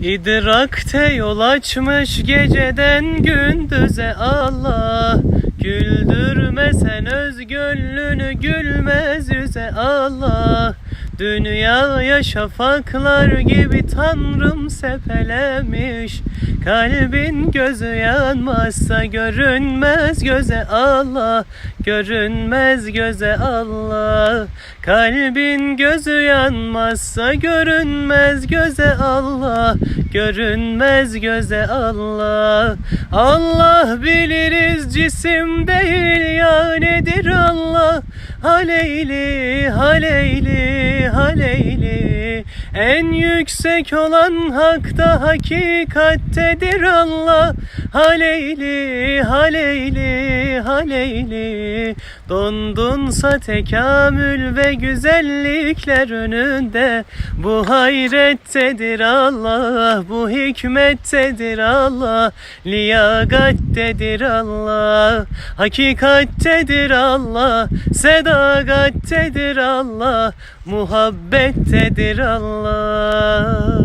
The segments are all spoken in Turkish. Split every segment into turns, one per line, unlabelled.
İdrakte yol açmış geceden gündüze Allah. Güldürmesen öz gönlünü gülmez yüze Allah. Dünyaya şafaklar gibi Tanrım sepelemiş. Kalbin gözü yanmazsa görünmez göze Allah. Görünmez göze Allah. Kalbin gözü yanmazsa görünmez göze Allah. Görünmez göze Allah. Allah biliriz cisim değil ya nedir Allah. Haleyli, haleyli, haleyli. En yüksek olan hakta hakikattedir Allah. Haleyli, haleyli, haleyli. Dondunsa tekamül ve güzellikler önünde. Bu hayrettedir Allah, bu hikmettedir Allah. Liyagattedir Allah, hakikattedir Allah. Sedagattedir Allah, muhabbettedir Allah.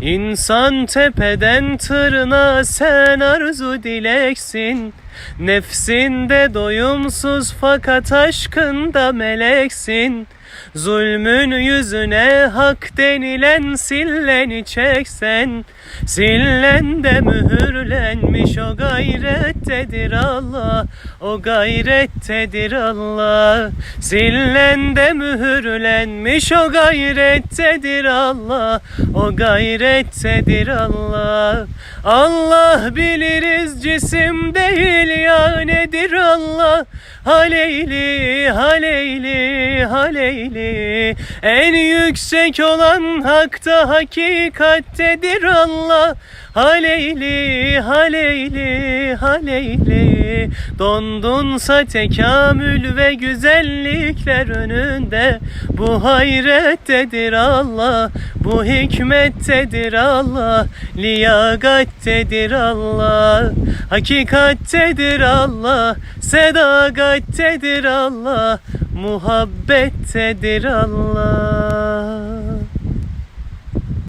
İnsan tepeden tırnağa sen arzu dileksin. Nefsinde doyumsuz fakat aşkında meleksin. Zulmün yüzüne hak denilen silleni çeksen. Sillende mühürlenmiş o gayrettedir Allah. O gayrettedir Allah. Sillende mühürlenmiş o gayrettedir Allah. O gayrettedir Allah. Allah biliriz cisim değil ya nedir Allah. Haleyli, haleyli, haleyli. En yüksek olan hakta hakikattedir Allah. Haleyli, haleyli, haleyli. Dondunsa tekamül ve güzellikler önünde. Bu hayrettedir Allah, bu hikmettedir Allah. Liyagattedir Allah, hakikattedir Allah. Sedagattedir Allah, muhabbettedir Allah.